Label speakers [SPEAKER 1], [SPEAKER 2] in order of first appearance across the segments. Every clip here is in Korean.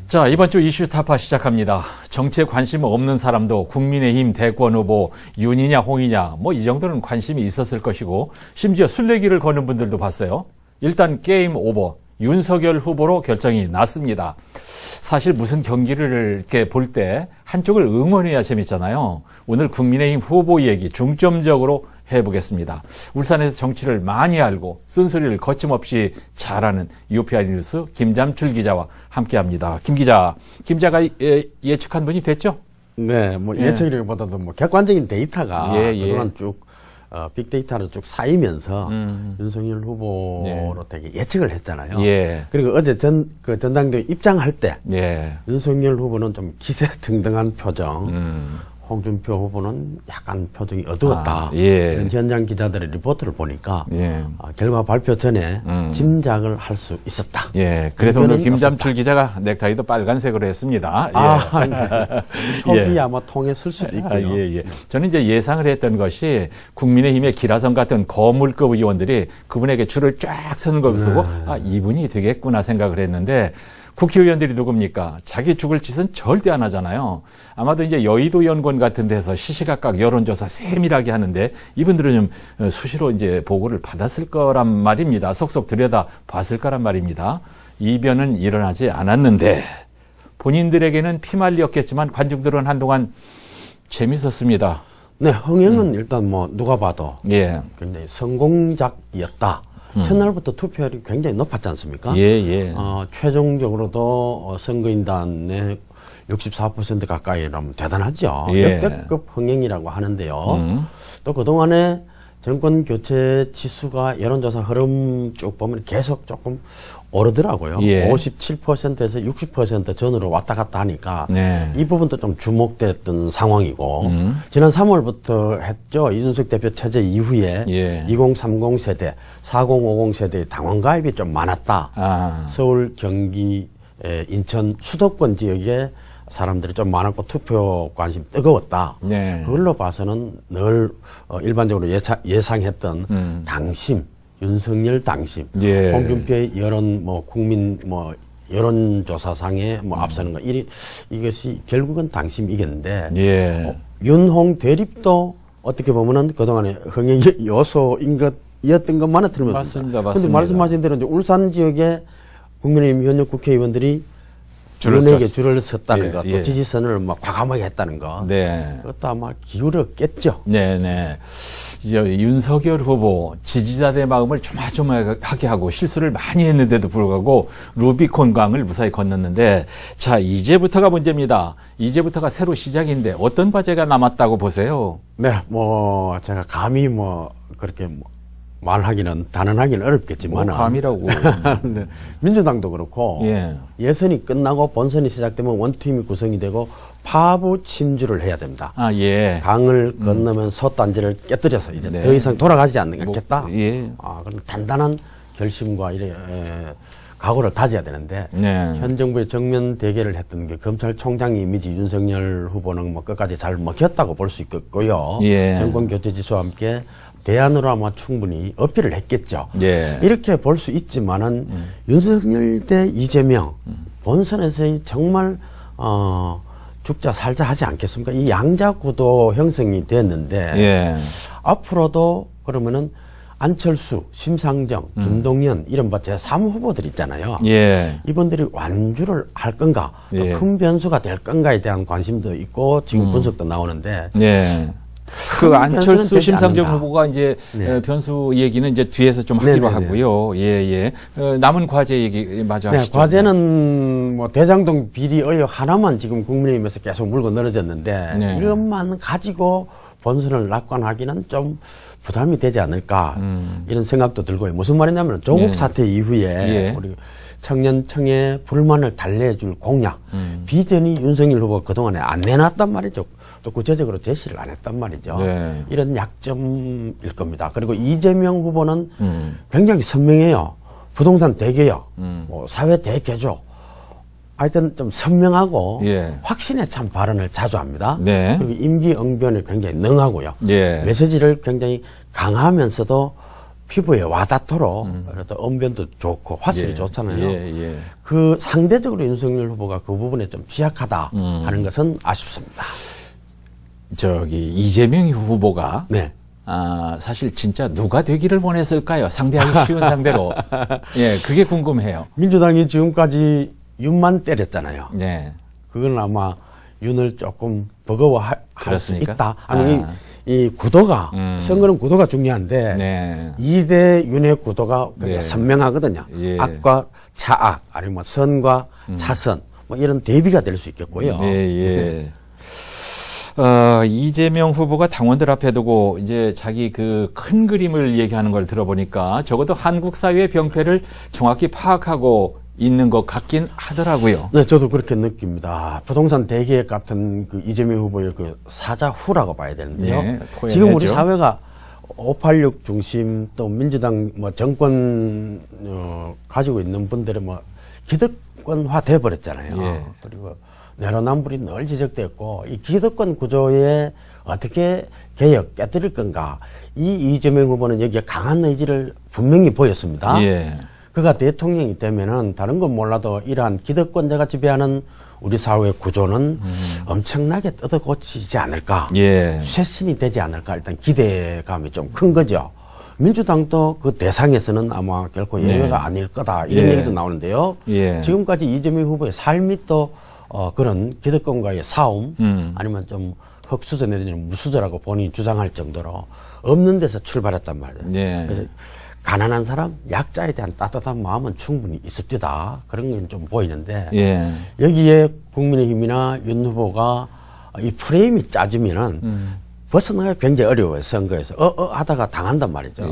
[SPEAKER 1] 자, 이번 주 이슈 타파 시작합니다. 정치에 관심 없는 사람도 국민의힘 대권 후보 윤이냐 홍이냐 뭐 이 정도는 관심이 있었을 것이고 심지어 술래기를 거는 분들도 봤어요. 일단 게임 오버. 윤석열 후보로 결정이 났습니다. 사실 무슨 경기를 이렇게 볼 때 한쪽을 응원해야 재밌잖아요. 오늘 국민의힘 후보 얘기 중점적으로 해보겠습니다. 울산에서 정치를 많이 알고 쓴소리를 거침없이 잘하는 UPI 뉴스 김잠출 기자와 함께합니다. 김 기자가 예측한 분이 됐죠?
[SPEAKER 2] 네, 뭐 예측이라기보다도 뭐 객관적인 데이터가 그동안 쭉 빅데이터로 쭉 쌓이면서 윤석열 후보로 되게 예측을 했잖아요. 그리고 어제 전당대회 입장할 때 윤석열 후보는 좀 기세 등등한 표정, 홍준표 후보는 약간 표정이 어두웠다. 이런 현장 기자들의 리포트를 보니까 결과 발표 전에 짐작을 할 수 있었다.
[SPEAKER 1] 그래서 오늘 김잠출 기자가 넥타이도 빨간색으로 했습니다.
[SPEAKER 2] 촉이 아마 통했을 수도 있고요.
[SPEAKER 1] 저는 이제 예상을 했던 것이 국민의힘의 기라성 같은 거물급 의원들이 그분에게 줄을 쫙 서는 걸 보고 이분이 되겠구나 생각을 했는데 국회의원들이 누굽니까? 자기 죽을 짓은 절대 안 하잖아요. 아마도 이제 여의도 연구원 같은 데서 시시각각 여론조사 세밀하게 하는데 이분들은 좀 수시로 이제 보고를 받았을 거란 말입니다. 속속 들여다 봤을 거란 말입니다. 이변은 일어나지 않았는데 본인들에게는 피말리였겠지만 관중들은 한동안 재밌었습니다.
[SPEAKER 2] 네, 흥행은 일단 뭐 누가 봐도 굉장히 성공작이었다. 첫날부터 투표율이 굉장히 높았지 않습니까? 최종적으로도 선거인단의 64% 가까이라면 대단하죠. 역대급 흥행이라고 하는데요. 또 그동안에 정권 교체 지수가 여론조사 흐름 쭉 보면 계속 조금 오르더라고요. 57%에서 60% 전으로 왔다 갔다 하니까 이 부분도 좀 주목됐던 상황이고 지난 3월부터 했죠. 이준석 대표 체제 이후에 2030 세대, 4050 세대의 당원 가입이 좀 많았다. 서울, 경기, 인천 수도권 지역에 사람들이 좀 많았고 투표 관심 뜨거웠다. 그걸로 봐서는 늘 일반적으로 예상했던 당심, 윤석열 당심, 홍준표의 국민 여론조사상에 앞서는 거 이것이 결국은 당심이겠는데 윤홍 대립도 어떻게 보면은 그동안에 흥행의 요소이었던 것만은 틀림없습니다.
[SPEAKER 1] 맞습니다.
[SPEAKER 2] 그런데 말씀하신 대로 이제 울산 지역에 국민의힘 현역 국회의원들이 윤에게 줄을 섰다는 것, 또 지지선을 과감하게 했다는 것, 그것도 아마 기울었겠죠.
[SPEAKER 1] 이제 윤석열 후보 지지자들의 마음을 조마조마하게 하고 실수를 많이 했는데도 불구하고 루비콘 강을 무사히 건넜는데, 자, 이제부터가 문제입니다. 이제부터가 새로 시작인데 어떤 과제가 남았다고 보세요?
[SPEAKER 2] 네, 제가 감히 그렇게 단언하기는 어렵겠지만.
[SPEAKER 1] 감이라고.
[SPEAKER 2] 네. 민주당도 그렇고. 예선이 끝나고 본선이 시작되면 원팀이 구성이 되고 파부 침주를 해야 됩니다. 강을 건너면 솥단지를 깨뜨려서 이제 더 이상 돌아가지 않겠다. 그럼 단단한 결심과 각오를 다져야 되는데. 현 정부의 정면 대결을 했던 게 검찰총장 이미지 윤석열 후보는 끝까지 잘 먹혔다고 볼 수 있겠고요. 정권 교체 지수와 함께 대안으로 아마 충분히 어필을 했겠죠. 이렇게 볼 수 있지만은 윤석열 대 이재명 본선에서의 정말 죽자 살자 하지 않겠습니까? 이 양자 구도 형성이 됐는데 앞으로도 그러면은 안철수, 심상정, 김동연 이른바 제3 후보들 있잖아요. 이분들이 완주를 할 건가, 또 큰 변수가 될 건가에 대한 관심도 있고 지금 분석도 나오는데.
[SPEAKER 1] 그 안철수 심상정 후보가 이제 변수 얘기는 이제 뒤에서 좀 하기로 하고요. 남은 과제 얘기 마저 하시죠.
[SPEAKER 2] 과제는 대장동 비리 의혹 하나만 지금 국민의힘에서 계속 물고 늘어졌는데 이것만 가지고 본선을 낙관하기는 좀 부담이 되지 않을까 이런 생각도 들고요. 무슨 말이냐면 조국 사태 이후에 우리 청년층의 불만을 달래줄 공약, 비전이 윤석열 후보가 그동안에 안 내놨단 말이죠. 또 구체적으로 제시를 안 했단 말이죠. 이런 약점일 겁니다. 그리고 이재명 후보는 굉장히 선명해요. 부동산 대개혁, 사회 대개조. 하여튼 좀 선명하고 확신에 찬 발언을 자주 합니다. 그리고 임기응변에 굉장히 능하고요. 메시지를 굉장히 강하면서도 피부에 와닿도록 어떤 언변도 좋고 화술이 좋잖아요. 그 상대적으로 윤석열 후보가 그 부분에 좀 취약하다 하는 것은 아쉽습니다.
[SPEAKER 1] 저기 이재명 후보가
[SPEAKER 2] 네.
[SPEAKER 1] 사실 진짜 누가 되기를 원했을까요? 상대하기 쉬운 상대로. 예, 그게 궁금해요.
[SPEAKER 2] 민주당이 지금까지 윤만 때렸잖아요.
[SPEAKER 1] 네.
[SPEAKER 2] 그건 아마 윤을 조금 버거워할 수
[SPEAKER 1] 그렇습니까?
[SPEAKER 2] 있다. 아니, 이 구도가, 선거는 구도가 중요한데,
[SPEAKER 1] 네.
[SPEAKER 2] 2대 윤의 구도가
[SPEAKER 1] 네.
[SPEAKER 2] 선명하거든요.
[SPEAKER 1] 예.
[SPEAKER 2] 악과 차악, 아니면 뭐 선과 차선, 뭐 이런 대비가 될 수 있겠고요.
[SPEAKER 1] 예. 이재명 후보가 당원들 앞에 두고 이제 자기 그 큰 그림을 얘기하는 걸 들어보니까 적어도 한국 사회의 병폐를 정확히 파악하고 있는 것 같긴 하더라고요.
[SPEAKER 2] 네, 저도 그렇게 느낍니다. 부동산 대기획 같은 그 이재명 후보의 그 사자후라고 봐야 되는데요.
[SPEAKER 1] 네,
[SPEAKER 2] 지금 우리 사회가 586 중심 또 민주당 뭐 정권 가지고 있는 분들의 뭐 기득권화 돼 버렸잖아요.
[SPEAKER 1] 예.
[SPEAKER 2] 그리고 내로남불이 늘 지적됐고 이 기득권 구조에 어떻게 개혁 깨뜨릴 건가? 이 이재명 후보는 여기에 강한 의지를 분명히 보였습니다.
[SPEAKER 1] 예.
[SPEAKER 2] 그가 대통령이 되면은 다른 건 몰라도 이러한 기득권자가 지배하는 우리 사회의 구조는 엄청나게 뜯어고치지 않을까.
[SPEAKER 1] 예.
[SPEAKER 2] 쇄신이 되지 않을까. 일단 기대감이 좀 큰 거죠. 민주당도 그 대상에서는 아마 결코 예외가 아닐 거다. 이런 얘기도 나오는데요. 지금까지 이재명 후보의 삶이 또 그런 기득권과의 싸움 아니면 좀 흑수저 내지는 무수저라고 본인이 주장할 정도로 없는 데서 출발했단 말이에요. 그래서 가난한 사람, 약자에 대한 따뜻한 마음은 충분히 있습니다. 그런 건 좀 보이는데 여기에 국민의힘이나 윤 후보가 이 프레임이 짜지면은 벗어나기 굉장히 어려워요. 선거에서 하다가 당한단 말이죠.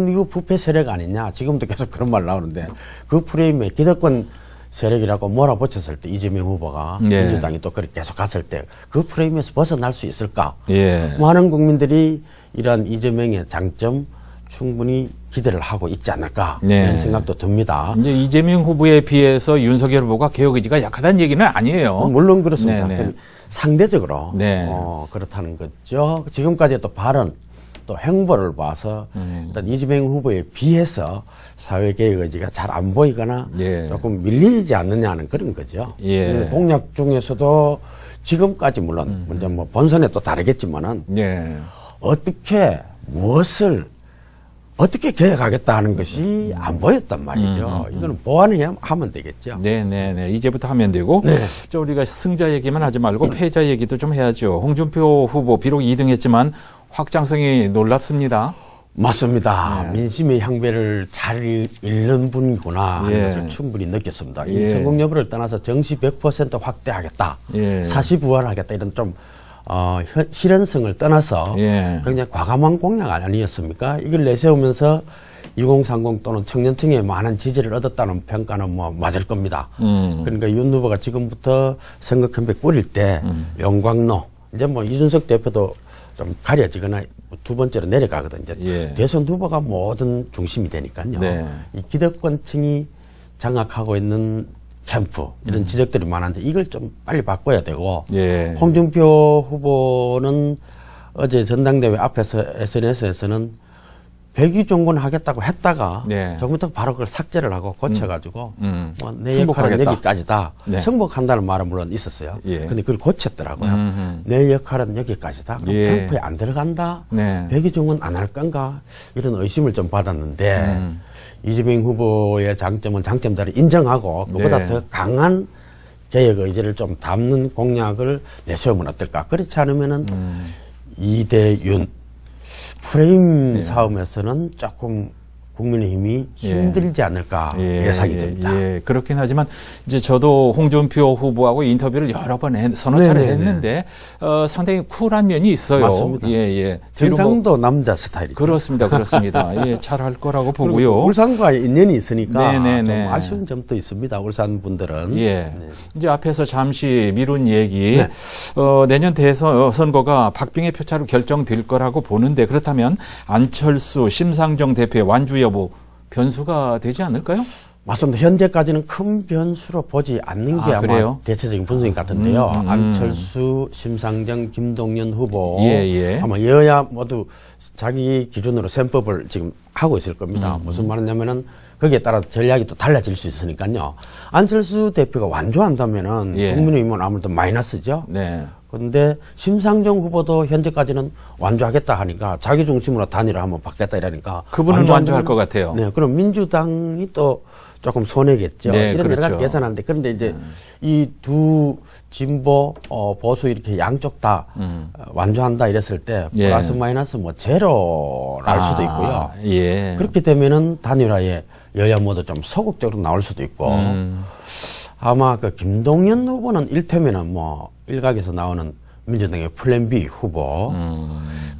[SPEAKER 2] 이거 부패 세력 아니냐? 지금도 계속 그런 말 나오는데 그 프레임에 기득권 세력이라고 몰아붙였을 때 이재명 후보가 민주당이 또 그렇게 계속 갔을 때 그 프레임에서 벗어날 수 있을까? 많은 국민들이 이러한 이재명의 장점 충분히 기대를 하고 있지 않을까 이런 생각도 듭니다.
[SPEAKER 1] 이제 이재명 후보에 비해서 윤석열 후보가 개혁 의지가 약하다는 얘기는 아니에요.
[SPEAKER 2] 물론 그렇습니다. 상대적으로 그렇다는 거죠. 지금까지의 또 발언 또 행보를 봐서 일단 이재명 후보에 비해서 사회개혁 의지가 잘 안 보이거나 조금 밀리지 않느냐는 그런 거죠. 공약 중에서도 지금까지 물론 먼저 뭐 본선에 또 다르겠지만은 어떻게 무엇을 어떻게 개혁하겠다 하는 것이 안 보였단 말이죠. 이거는 보완해야 하면 되겠죠.
[SPEAKER 1] 이제부터 하면 되고. 우리가 승자 얘기만 하지 말고 패자 얘기도 좀 해야죠. 홍준표 후보 비록 2등했지만 확장성이 놀랍습니다.
[SPEAKER 2] 맞습니다. 민심의 향배를 잘 읽는 분이구나 하는 것을 충분히 느꼈습니다. 이 성공 여부를 떠나서 정시 100% 확대하겠다. 사시부활하겠다. 이런 좀 실현성을 떠나서 굉장히 과감한 공약 아니었습니까? 이걸 내세우면서 2030 또는 청년층의 많은 지지를 얻었다는 평가는 뭐 맞을 겁니다. 그러니까 윤 후보가 지금부터 선거 캠페인 꾸릴 때 영광로 이제 뭐 이준석 대표도 좀 가려지거나 두 번째로 내려가거든요. 대선 후보가 모든 중심이 되니까요. 이 기득권층이 장악하고 있는 캠프 이런 지적들이 많은데 이걸 좀 빨리 바꿔야 되고 홍준표 후보는 어제 전당대회 앞에서 SNS에서는 백의종군 하겠다고 했다가 조금부터 바로 그걸 삭제를 하고 고쳐가지고 뭐 내 역할은 여기까지다. 승복한다는 말은 물론 있었어요. 근데 그걸 고쳤더라고요. 내 역할은 여기까지다. 그럼 캠프에 안 들어간다. 백의종군 안 할 건가 이런 의심을 좀 받았는데 이재명 후보의 장점은 장점대로 인정하고 그보다 더 강한 개혁 의지를 좀 담는 공약을 내세우면 어떨까. 그렇지 않으면은 2대 윤 프레임 싸움에서는 조금 국민의힘이 힘들지 않을까 예상이 됩니다.
[SPEAKER 1] 그렇긴 하지만 이제 저도 홍준표 후보하고 인터뷰를 여러 번 서너 차례 했는데 상당히 쿨한 면이 있어요.
[SPEAKER 2] 맞습니다. 경상도 남자 스타일이죠.
[SPEAKER 1] 그렇습니다. 잘할 거라고 보고요.
[SPEAKER 2] 울산과 인연이 있으니까 좀 아쉬운 점도 있습니다. 울산 분들은.
[SPEAKER 1] 이제 앞에서 잠시 미룬 얘기. 내년 대선거가 박빙의 표차로 결정될 거라고 보는데 그렇다면 안철수, 심상정 대표의 완주 여부 변수가 되지 않을까요?
[SPEAKER 2] 맞습니다. 현재까지는 큰 변수로 보지 않는 게 아마 대체적인 분석인 것 같은데요. 안철수, 심상정, 김동연 후보 아마 여야 모두 자기 기준으로 셈법을 지금 하고 있을 겁니다. 무슨 말이냐면은 거기에 따라 전략이 또 달라질 수 있으니까요. 안철수 대표가 완주한다면은
[SPEAKER 1] 예.
[SPEAKER 2] 국민의힘은 아무래도 마이너스죠.
[SPEAKER 1] 네.
[SPEAKER 2] 그런데 심상정 후보도 현재까지는 완주하겠다 하니까 자기 중심으로 단일화 한번 바뀌었다 이러니까
[SPEAKER 1] 그분은 완주할 것 같아요.
[SPEAKER 2] 네, 그럼 민주당이 또 조금 손해겠죠.
[SPEAKER 1] 네,
[SPEAKER 2] 이런 여러 가지
[SPEAKER 1] 그렇죠.
[SPEAKER 2] 계산하는데 그런데 이제 이 두 진보 보수 이렇게 양쪽 다 완주한다 이랬을 때
[SPEAKER 1] 예.
[SPEAKER 2] 플러스 마이너스 뭐 제로 날 수도 있고요.
[SPEAKER 1] 예.
[SPEAKER 2] 그렇게 되면은 단일화에 여야 모두 좀 소극적으로 나올 수도 있고 아마 그 김동연 후보는 일테면은 뭐 일각에서 나오는 민주당의 플랜 B 후보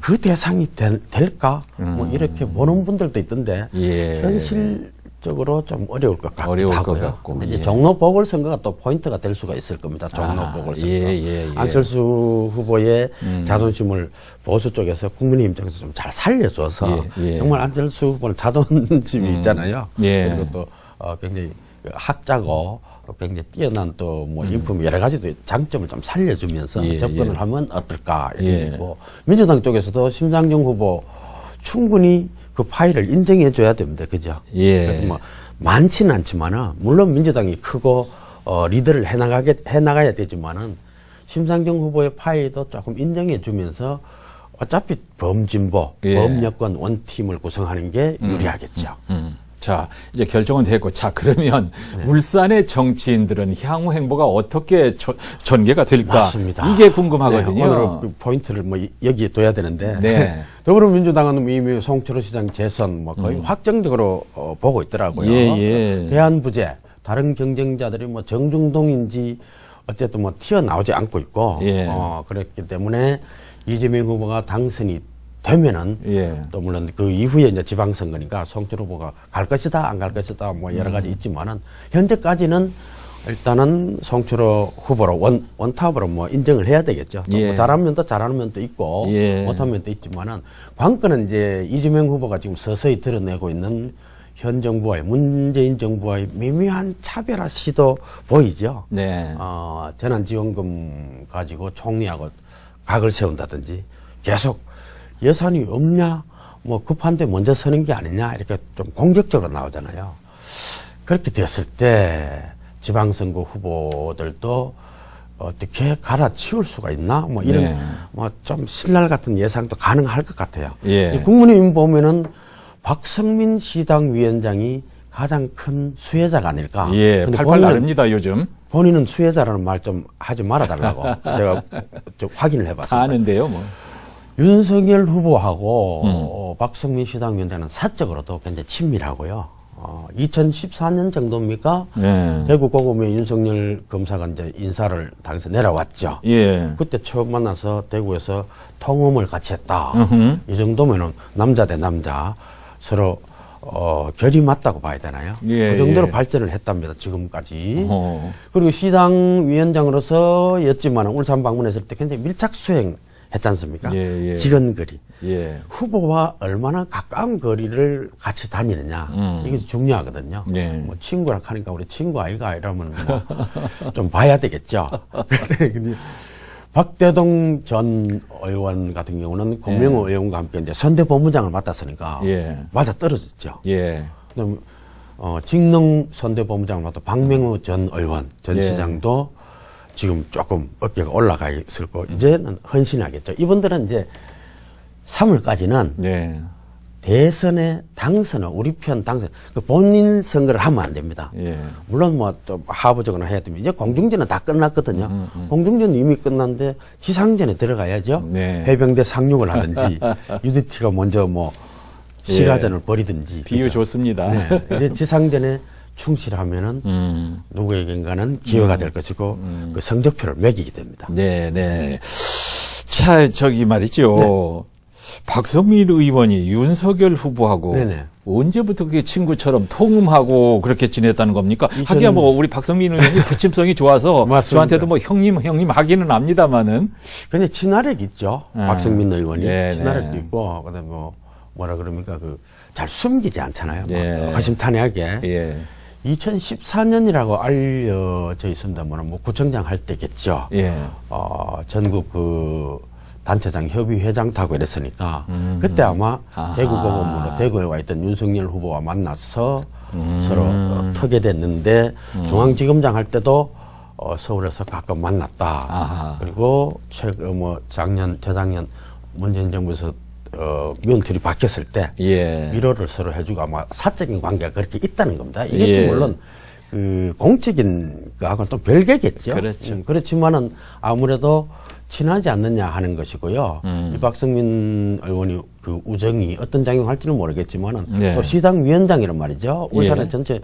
[SPEAKER 2] 그 대상이 될까 뭐 이렇게 보는 분들도 있던데
[SPEAKER 1] 예.
[SPEAKER 2] 현실적으로 좀 어려울 것 같기도
[SPEAKER 1] 어려울
[SPEAKER 2] 하고요.
[SPEAKER 1] 것 같고.
[SPEAKER 2] 근데 이제
[SPEAKER 1] 예.
[SPEAKER 2] 종로 보궐선거가 또 포인트가 될 수가 있을 겁니다. 종로 보궐선거.
[SPEAKER 1] 예.
[SPEAKER 2] 안철수 후보의 자존심을 보수 쪽에서 국민의힘 쪽에서 좀 잘 살려줘서
[SPEAKER 1] 예.
[SPEAKER 2] 정말 안철수 후보는 자존심이 있잖아요.
[SPEAKER 1] 예.
[SPEAKER 2] 그리고 또 굉장히 학자고 굉장히 뛰어난 또 뭐 인품 여러 가지도 장점을 좀 살려주면서
[SPEAKER 1] 예.
[SPEAKER 2] 접근을 하면 어떨까 이렇게
[SPEAKER 1] 예.
[SPEAKER 2] 있고 민주당 쪽에서도 심상정 후보 충분히 그 파일을 인정해줘야 됩니다. 그죠?
[SPEAKER 1] 예.
[SPEAKER 2] 그래서 뭐 많지는 않지만은 물론 민주당이 크고 리드를 해나가야 되지만은 심상정 후보의 파일도 조금 인정해주면서 어차피 범진보,
[SPEAKER 1] 예.
[SPEAKER 2] 범여권 원팀을 구성하는 게 유리하겠죠.
[SPEAKER 1] 자, 이제 결정은 됐고, 자, 그러면 울산의 정치인들은 향후 행보가 어떻게 전개가 될까?
[SPEAKER 2] 맞습니다.
[SPEAKER 1] 이게 궁금하거든요.
[SPEAKER 2] 네, 오늘 그 포인트를 뭐 여기에 둬야 되는데
[SPEAKER 1] 네.
[SPEAKER 2] 더불어민주당은 이미 송철호 시장 재선 뭐 거의 확정적으로 보고 있더라고요.
[SPEAKER 1] 예.
[SPEAKER 2] 대한부재 다른 경쟁자들이 뭐 정중동인지 어쨌든 뭐 튀어나오지 않고 있고
[SPEAKER 1] 예.
[SPEAKER 2] 그랬기 때문에 이재명 후보가 당선이 되면은
[SPEAKER 1] 예.
[SPEAKER 2] 또 물론 그 이후에 이제 지방선거니까 송철호 후보가 갈 것이다 안 갈 것이다 뭐 여러 가지 있지만은 현재까지는 일단은 송철호 후보로 원탑으로 뭐 인정을 해야 되겠죠. 또
[SPEAKER 1] 예.
[SPEAKER 2] 뭐 잘하는 면도 잘하는 면도 있고
[SPEAKER 1] 예.
[SPEAKER 2] 못하는 면도 있지만은 관건은 이제 이재명 후보가 지금 서서히 드러내고 있는 현 정부와의 문재인 정부와의 미묘한 차별화 시도 보이죠.
[SPEAKER 1] 네.
[SPEAKER 2] 재난지원금 가지고 총리하고 각을 세운다든지 계속 예산이 없냐, 뭐 급한데 먼저 서는 게 아니냐 이렇게 좀 공격적으로 나오잖아요. 그렇게 됐을 때 지방선거 후보들도 어떻게 갈아치울 수가 있나? 뭐 이런
[SPEAKER 1] 네.
[SPEAKER 2] 뭐 좀 신랄 같은 예상도 가능할 것 같아요.
[SPEAKER 1] 예.
[SPEAKER 2] 이 국민의힘 보면은 박성민 시당 위원장이 가장 큰 수혜자가 아닐까.
[SPEAKER 1] 예.
[SPEAKER 2] 근데
[SPEAKER 1] 팔팔 나릅니다, 요즘.
[SPEAKER 2] 본인은 수혜자라는 말 좀 하지 말아달라고 제가 좀 확인을 해봤습니다.
[SPEAKER 1] 아는데요, 뭐.
[SPEAKER 2] 윤석열 후보하고 박성민 시당 위원장은 사적으로도 굉장히 친밀하고요. 2014년 정도입니까?
[SPEAKER 1] 예.
[SPEAKER 2] 대구 고검에 윤석열 검사가 이제 인사를 당해서 내려왔죠.
[SPEAKER 1] 예.
[SPEAKER 2] 그때 처음 만나서 대구에서 통음을 같이 했다.
[SPEAKER 1] 으흠.
[SPEAKER 2] 이 정도면은 남자 대 남자 서로 결이 맞다고 봐야 되나요?
[SPEAKER 1] 예,
[SPEAKER 2] 그 정도로
[SPEAKER 1] 예.
[SPEAKER 2] 발전을 했답니다. 지금까지.
[SPEAKER 1] 그리고
[SPEAKER 2] 시당 위원장으로서였지만 울산 방문했을 때 굉장히 밀착 수행 했지 않습니까?
[SPEAKER 1] 예.
[SPEAKER 2] 직언거리.
[SPEAKER 1] 예.
[SPEAKER 2] 후보와 얼마나 가까운 거리를 같이 다니느냐. 이게 중요하거든요.
[SPEAKER 1] 예.
[SPEAKER 2] 뭐 친구랑 하니까 우리 친구 아이가 이러면 뭐 좀 봐야 되겠죠. 근데 박대동 전 의원 같은 경우는 공명호 의원과 함께 이제 선대본부장을 맡았으니까
[SPEAKER 1] 예.
[SPEAKER 2] 맞아 떨어졌죠.
[SPEAKER 1] 예.
[SPEAKER 2] 그다음 직능 선대본부장을 맡은 박명호 전 의원, 전
[SPEAKER 1] 예.
[SPEAKER 2] 시장도 지금 조금 어깨가 올라가 있을 거 이제는 헌신하겠죠. 이분들은 이제 3월까지는
[SPEAKER 1] 예.
[SPEAKER 2] 대선에 당선은 우리 편 당선 그 본인 선거를 하면 안 됩니다.
[SPEAKER 1] 예.
[SPEAKER 2] 물론 뭐 좀 하부적으로 해야 됩니다. 이제 공중전은 다 끝났거든요. 공중전 이미 끝났는데 지상전에 들어가야죠.
[SPEAKER 1] 네.
[SPEAKER 2] 해병대 상륙을 하든지 UDT가 먼저 뭐 시가전을 벌이든지
[SPEAKER 1] 비유
[SPEAKER 2] 그죠?
[SPEAKER 1] 좋습니다.
[SPEAKER 2] 네. 이제 지상전에 충실하면은 누구에겐가는 기회가 될 것이고 그 성적표를 매기게 됩니다.
[SPEAKER 1] 네, 네. 자, 저기 말이죠. 박성민 의원이 윤석열 후보하고
[SPEAKER 2] 네네.
[SPEAKER 1] 언제부터 그게 친구처럼 통음하고 그렇게 지냈다는 겁니까? 하기야 뭐 우리 박성민 의원이 부침성이 좋아서
[SPEAKER 2] 맞습니다.
[SPEAKER 1] 저한테도 뭐 형님 하기는 합니다만은.
[SPEAKER 2] 근데 친화력 있죠. 박성민 의원이
[SPEAKER 1] 네,
[SPEAKER 2] 친화력도
[SPEAKER 1] 네.
[SPEAKER 2] 있고 그다음에 뭐라 그럽니까 잘 숨기지 않잖아요.
[SPEAKER 1] 네.
[SPEAKER 2] 허심탄회하게.
[SPEAKER 1] 예.
[SPEAKER 2] 2014년이라고 알려져 있습니다만 뭐 구청장 할 때겠죠.
[SPEAKER 1] 예.
[SPEAKER 2] 전국 그 단체장 협의회장도 하고 이랬으니까 그때 아마 대구 고검으로 대구에 와 있던 윤석열 후보와 만나서 서로 터게 됐는데 중앙지검장 할 때도 서울에서 가끔 만났다. 그리고 저작년 문재인 정부에서 위원들이 바뀌었을 때 위로를 서로 해주고 아마 사적인 관계가 그렇게 있다는 겁니다. 이것이 물론 공적인 거하고는 또 별개겠죠.
[SPEAKER 1] 그렇죠.
[SPEAKER 2] 그렇지만은 아무래도 친하지 않느냐 하는 것이고요. 이 박성민 의원이 그 우정이 어떤 작용할지는 모르겠지만은 또 시당 위원장이란 말이죠. 울산의 전체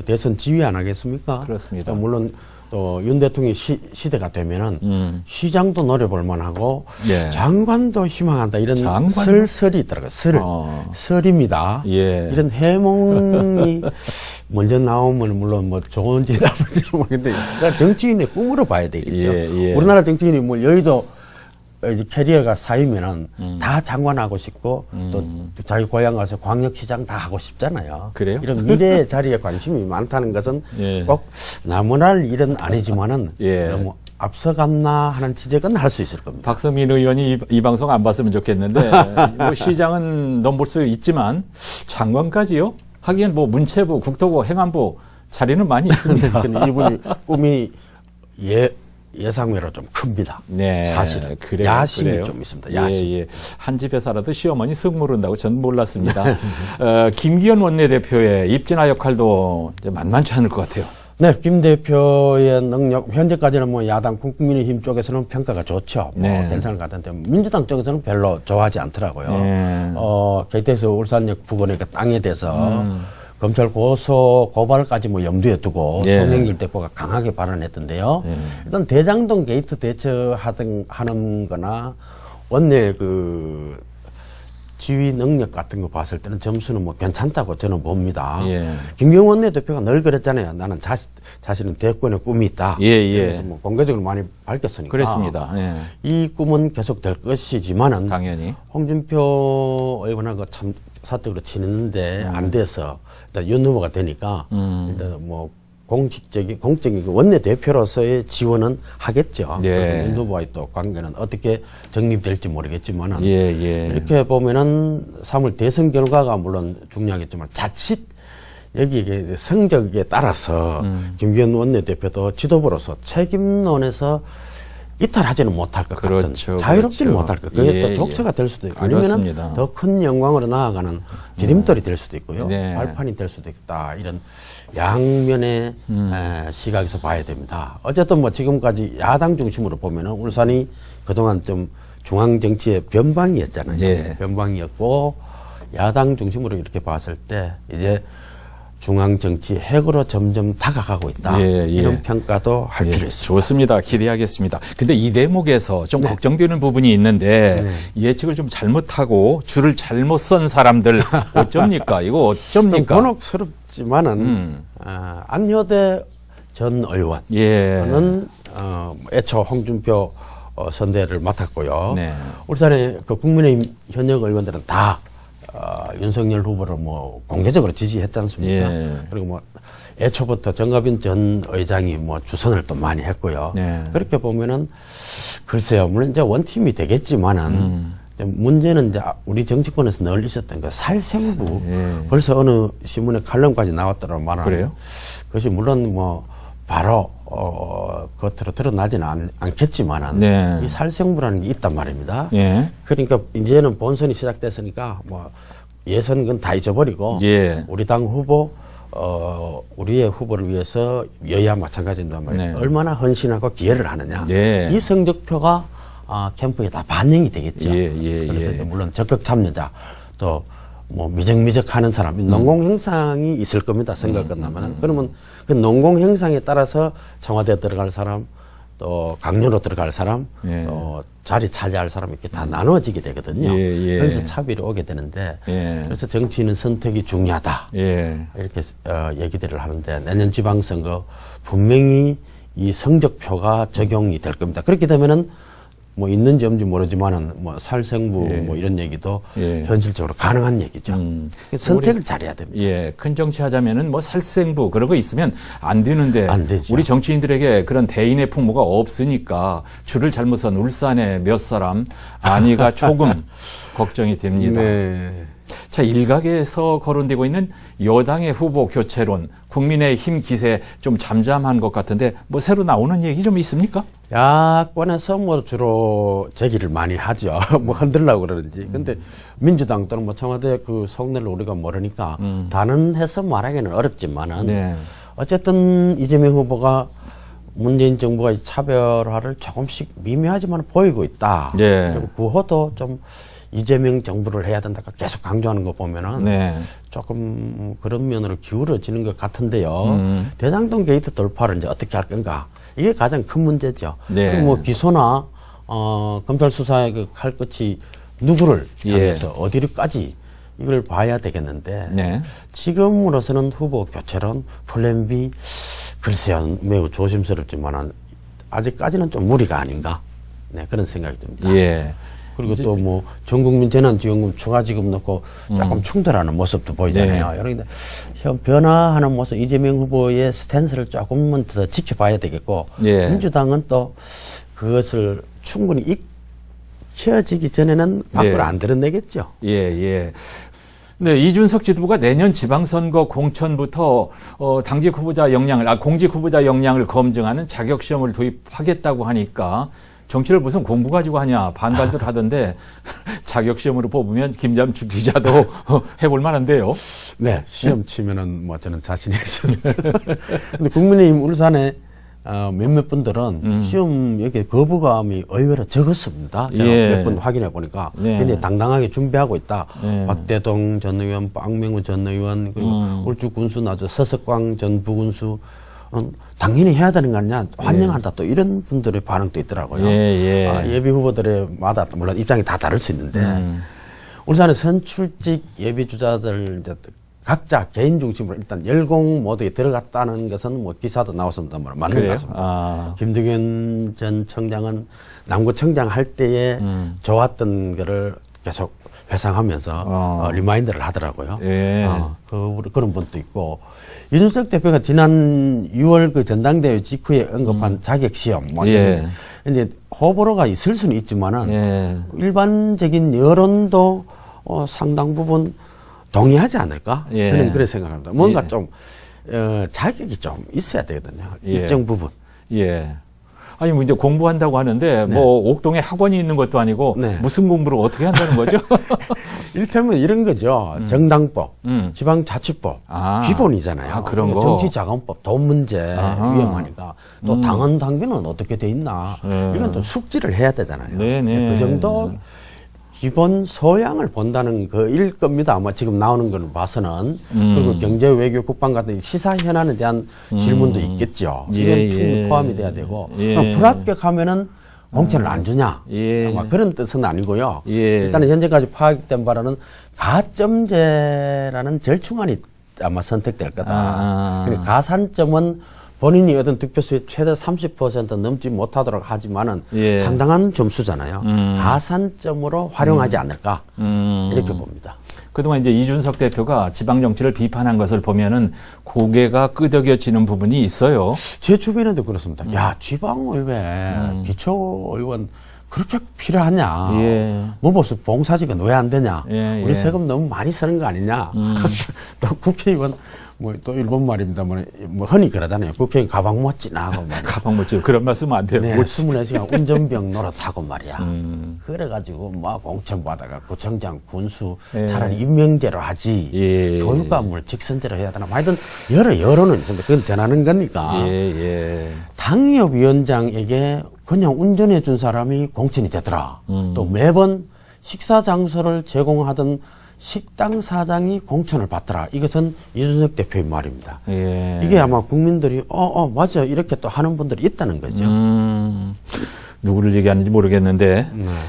[SPEAKER 2] 대선 지휘 안 하겠습니까?
[SPEAKER 1] 그렇습니다.
[SPEAKER 2] 물론 또 윤 대통령이 시대가 되면은 시장도 노려볼 만하고 장관도 희망한다 이런 설이 있더라고요. 설입니다. 이런 해몽이 먼저 나오면 물론 뭐 좋은지 나쁜지는 모르겠는데 그러니까 정치인의 꿈으로 봐야 되겠죠. 우리나라 정치인이 뭐 여의도 이제 캐리어가 쌓이면은 다 장관하고 싶고 또 자기 고향 가서 광역시장 다 하고 싶잖아요.
[SPEAKER 1] 그래요?
[SPEAKER 2] 이런 미래의 자리에 관심이 많다는 것은 꼭 나무랄 일은 아니지만은 너무 앞서갔나 하는 지적은 할 수 있을 겁니다.
[SPEAKER 1] 박성민 의원이 이 방송 안 봤으면 좋겠는데 뭐 시장은 넘볼 수 있지만 장관까지요? 하기엔 뭐 문체부, 국토부, 행안부 자리는 많이 있습니다.
[SPEAKER 2] 이분이 꿈이 예상외로 좀 큽니다. 사실은.
[SPEAKER 1] 그래요,
[SPEAKER 2] 야심이
[SPEAKER 1] 그래요.
[SPEAKER 2] 좀 있습니다. 야심.
[SPEAKER 1] 한 집에 살아도 시어머니 흙 모른다고 전 몰랐습니다. 김기현 원내대표의 입진아 역할도 이제 만만치 않을 것 같아요.
[SPEAKER 2] 네, 김 대표의 능력, 현재까지는 뭐 야당 국민의힘 쪽에서는 평가가 좋죠. 괜찮을 것 같은데, 민주당 쪽에서는 별로 좋아하지 않더라고요. KTX 울산역 부근의 그 땅에 대해서 검찰 고발까지 뭐 염두에 두고 송영길 대표가 강하게 발언했던데요. 일단 대장동 게이트 하는 거나 원내 지휘 능력 같은 거 봤을 때는 점수는 뭐 괜찮다고 저는 봅니다. 김경원 원내대표가 늘 그랬잖아요. 나는 자신은 대권의 꿈이 있다. 뭐 공개적으로 많이 밝혔으니까.
[SPEAKER 1] 그렇습니다.
[SPEAKER 2] 이 꿈은 계속될 것이지만은
[SPEAKER 1] 당연히
[SPEAKER 2] 홍준표 의원하고 참 사적으로 친했는데 안 돼서 일단 윤 후보가 되니까 일단 뭐 공적인 원내대표로서의 지원은 하겠죠. 윤 후보와의 또 관계는 어떻게 정립될지 모르겠지만은 이렇게 보면은 3월 대선 결과가 물론 중요하겠지만 자칫 여기에 성적에 따라서 김기현 원내대표도 지도부로서 책임론에서 이탈하지는 못할 것 같은 자유롭지는 못할 것 같아요. 그게 또 족쇄가 될 수도 있고 아니면 더 큰 영광으로 나아가는 디딤돌이 될 수도 있고요. 발판이 될 수도 있다. 이런 양면의 시각에서 봐야 됩니다. 어쨌든 뭐 지금까지 야당 중심으로 보면은 울산이 그동안 좀 중앙 정치의 변방이었잖아요. 변방이었고 야당 중심으로 이렇게 봤을 때 이제 중앙 정치 핵으로 점점 다가가고 있다. 이런 평가도 할 필요 있습니다.
[SPEAKER 1] 좋습니다. 기대하겠습니다. 근데 이 대목에서 좀 걱정되는 부분이 있는데 예측을 좀 잘못하고 줄을 잘못 선 사람들 어쩝니까? 이거 어쩝니까?
[SPEAKER 2] 곤혹스럽지만은 안효대 전 의원은 애초 홍준표 선대를 맡았고요. 울산의 그 국민의힘 현역 의원들은 다 윤석열 후보를 뭐 공개적으로 지지했지 않습니까? 그리고 뭐 애초부터 정갑인 전 의장이 뭐 주선을 또 많이 했고요. 그렇게 보면은 글쎄요, 물론 이제 원팀이 되겠지만은 문제는 이제 우리 정치권에서 늘 있었던 그 살생부 벌써 어느 신문에 칼럼까지 나왔더라고 말하는.
[SPEAKER 1] 그래요?
[SPEAKER 2] 그것이 물론 뭐 바로 겉으로 드러나지는 않겠지만은 이 살생부라는 게 있단 말입니다. 그러니까 이제는 본선이 시작됐으니까 뭐 예선은 다 잊어버리고 우리 당 후보 우리의 후보를 위해서 여야 마찬가지인단 말이에요. 얼마나 헌신하고 기여를 하느냐. 이 성적표가 캠프에 다 반영이 되겠죠. 그래서 물론 적극 참여자 또 뭐 미적미적하는 사람, 농공 행상이 있을 겁니다. 선거 끝나면은. 그러면 그 농공 행상에 따라서 청와대 들어갈 사람, 또 강요로 들어갈 사람, 또 자리 차지할 사람 이렇게 다 나눠지게 되거든요. 그래서 차별이 오게 되는데, 그래서 정치인은 선택이 중요하다. 이렇게 얘기들을 하는데 내년 지방선거 분명히 이 성적표가 적용이 될 겁니다. 그렇게 되면은 뭐 있는지 없는지 모르지만은 뭐 살생부
[SPEAKER 1] 예.
[SPEAKER 2] 뭐 이런 얘기도
[SPEAKER 1] 예.
[SPEAKER 2] 현실적으로 가능한 얘기죠. 선택을 잘해야 됩니다.
[SPEAKER 1] 예, 큰 정치 하자면은 뭐 살생부 그런 거 있으면 안 되는데
[SPEAKER 2] 안 되죠.
[SPEAKER 1] 우리 정치인들에게 그런 대인의 풍모가 없으니까 줄을 잘못 선 울산에 몇 사람 안위가 조금 걱정이 됩니다.
[SPEAKER 2] 네.
[SPEAKER 1] 자, 일각에서 거론되고 있는 여당의 후보 교체론, 국민의힘 기세 좀 잠잠한 것 같은데 뭐 새로 나오는 얘기 좀 있습니까?
[SPEAKER 2] 야권에서 뭐 주로 제기를 많이 하죠. 뭐 흔들려고 그러는지. 근데 민주당 또는 뭐 청와대 그 속내를 우리가 모르니까 단언해서 말하기는 어렵지만은
[SPEAKER 1] 네.
[SPEAKER 2] 어쨌든 이재명 후보가 문재인 정부가 이 차별화를 조금씩 미묘하지만 보이고 있다.
[SPEAKER 1] 네.
[SPEAKER 2] 그리고 구호도 좀 이재명 정부를 해야 된다 계속 강조하는 거 보면은
[SPEAKER 1] 네.
[SPEAKER 2] 조금 그런 면으로 기울어지는 것 같은데요. 대장동 게이트 돌파를 이제 어떻게 할 건가? 이게 가장 큰 문제죠.
[SPEAKER 1] 네.
[SPEAKER 2] 그리고 뭐 기소나 검찰 수사의 그 칼끝이 누구를 향해서 어디로까지 이걸 봐야 되겠는데
[SPEAKER 1] 네.
[SPEAKER 2] 지금으로서는 후보 교체론 플랜 B 글쎄요 매우 조심스럽지만은 아직까지는 좀 무리가 아닌가 네 그런 생각이 듭니다.
[SPEAKER 1] 예.
[SPEAKER 2] 그리고 또 뭐 전국민 재난지원금 추가지급 넣고 조금 충돌하는 모습도 보이잖아요.
[SPEAKER 1] 네.
[SPEAKER 2] 그런데 현 변화하는 모습 이재명 후보의 스탠스를 조금만 더 지켜봐야 되겠고
[SPEAKER 1] 예.
[SPEAKER 2] 민주당은 또 그것을 충분히 익혀지기 전에는 밖으로
[SPEAKER 1] 네.
[SPEAKER 2] 안 드러내겠죠.
[SPEAKER 1] 예, 예. 네, 이준석 지도부가 내년 지방선거 공천부터 당직 후보자 역량을, 공직 후보자 역량을 검증하는 자격시험을 도입하겠다고 하니까 정치를 무슨 공부 가지고 하냐 반발들 하던데 자격시험으로 뽑으면 김잠주 기자도 해볼 만한데요.
[SPEAKER 2] 네, 시험 치면은 뭐 저는 자신이 있습니다. 근데 국민의힘 울산에 몇몇 분들은 시험 여기 거부감이 의외로 적었습니다. 제가
[SPEAKER 1] 예.
[SPEAKER 2] 몇 번 확인해 보니까
[SPEAKER 1] 네.
[SPEAKER 2] 굉장히 당당하게 준비하고 있다.
[SPEAKER 1] 네.
[SPEAKER 2] 박대동 전 의원, 박명우 전 의원, 그리고 울주 군수 나저 서석광 전 부군수 당연히 해야 되는 거 아니냐 환영한다 또 이런 분들의 반응도 있더라고요. 예비 후보들의 마다 물론 입장이 다 다를 수 있는데 울산의 선출직 예비 주자들 이제 각자 개인 중심으로 일단 열공 모드에 들어갔다는 것은 뭐 기사도 나왔습니다만 맞는 것 같습니다. 김득현 전 청장은 남구청장 할 때에 좋았던 거를 계속 회상하면서 리마인드를 하더라고요.
[SPEAKER 1] 예.
[SPEAKER 2] 그런 분도 있고 이준석 대표가 지난 6월 그 전당대회 직후에 언급한 자격시험 뭐
[SPEAKER 1] 예.
[SPEAKER 2] 이제 호불호가 있을 수는 있지만은 일반적인 여론도 상당 부분 동의하지 않을까?
[SPEAKER 1] 예.
[SPEAKER 2] 저는 그렇게 생각합니다. 뭔가 좀 자격이 좀 있어야 되거든요. 일정 부분.
[SPEAKER 1] 예. 아니, 뭐 이제 공부한다고 하는데, 뭐, 옥동에 학원이 있는 것도 아니고, 무슨 공부를 어떻게 한다는 거죠?
[SPEAKER 2] 일테면 이런 거죠. 정당법, 지방자치법, 기본이잖아요.
[SPEAKER 1] 그런 거.
[SPEAKER 2] 정치자금법, 돈 문제 위험하니까. 또 당헌 당규는 어떻게 돼 있나. 이건 좀 숙지를 해야 되잖아요. 그 정도 기본 소양을 본다는 거일 겁니다. 아마 지금 나오는 걸 봐서는. 그리고 경제, 외교, 국방 같은 시사 현안에 대한 질문도 있겠죠. 이건 충분히 포함이 돼야 되고. 불합격하면은 공천을 안 주냐. 아마 그런 뜻은 아니고요. 일단은 현재까지 파악된 바로는 가점제라는 절충안이 아마 선택될 거다. 가산점은 본인이 얻은 득표수의 최대 30% 넘지 못하도록 하지만은 상당한 점수잖아요. 가산점으로 활용하지 않을까 이렇게 봅니다.
[SPEAKER 1] 그동안 이제 이준석 대표가 지방 정치를 비판한 것을 보면은 고개가 끄덕여지는 부분이 있어요.
[SPEAKER 2] 제 주변에도 그렇습니다. 야, 지방의회 기초의원 그렇게 필요하냐? 뭐 벌써 봉사직은 왜 안 되냐? 우리 세금 너무 많이 쓰는 거 아니냐? 또 국회의원 뭐 또 일본 말입니다. 뭐 흔히 그러잖아요. 국회의원 가방 멋지나 하고 말이야.
[SPEAKER 1] 가방 멋지 그런 말씀은 안 돼요.
[SPEAKER 2] 네, 24시간 운전병 노릇하고 말이야. 그래가지고 뭐 공천 받아가 구청장, 군수 차라리 임명제로 하지. 교육감을 직선제로 해야 되나. 하여튼 여러 여론은 있습니다. 그건 전하는 거니까. 당협위원장에게 그냥 운전해 준 사람이 공천이 되더라. 또 매번 식사 장소를 제공하던 식당 사장이 공천을 받더라. 이것은 이준석 대표의 말입니다. 이게 아마 국민들이 맞아 이렇게 또 하는 분들이 있다는 거죠.
[SPEAKER 1] 누구를 얘기하는지 모르겠는데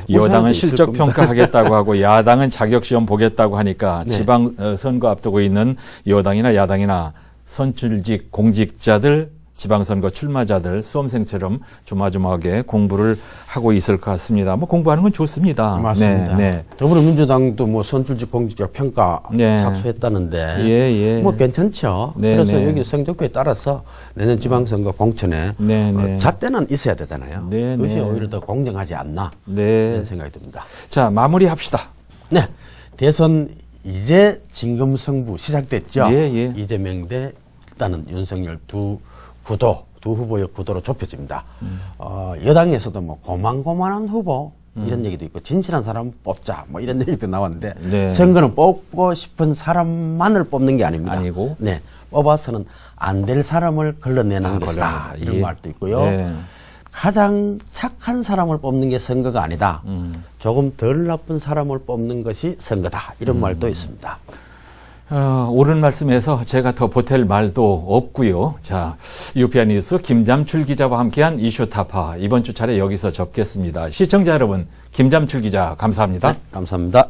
[SPEAKER 1] 여당은 실적 평가하겠다고 하고 야당은 자격시험 보겠다고 하니까 지방 선거 앞두고 있는 여당이나 야당이나 선출직 공직자들 지방선거 출마자들 수험생처럼 조마조마하게 공부를 하고 있을 것 같습니다. 뭐 공부하는 건 좋습니다.
[SPEAKER 2] 맞습니다. 더불어민주당도 뭐 선출직 공직자 평가 착수했다는데 뭐 괜찮죠. 그래서 여기 성적표에 따라서 내년 지방선거 공천에 잣대는 있어야 되잖아요. 그것이 오히려 더 공정하지 않나 이런 생각이 듭니다.
[SPEAKER 1] 자, 마무리합시다.
[SPEAKER 2] 네, 대선 이제 진검승부 시작됐죠. 이재명 대 일단은 윤석열 두 후보의 구도로 좁혀집니다. 여당에서도 뭐 고만고만한 후보 이런 얘기도 있고 진실한 사람 뽑자 뭐 이런 얘기도 나왔는데 선거는 뽑고 싶은 사람만을 뽑는 게 아닙니다.
[SPEAKER 1] 아니고
[SPEAKER 2] 뽑아서는 안 될 사람을 걸러내는 것이다 이런 말도 있고요. 가장 착한 사람을 뽑는 게 선거가 아니다. 조금 덜 나쁜 사람을 뽑는 것이 선거다 이런 말도 있습니다.
[SPEAKER 1] 옳은 말씀에서 제가 더 보탤 말도 없고요. 자, UPI 뉴스 김잠출 기자와 함께한 이슈 타파 이번 주 차례 여기서 접겠습니다. 시청자 여러분, 김잠출 기자 감사합니다.
[SPEAKER 2] 감사합니다.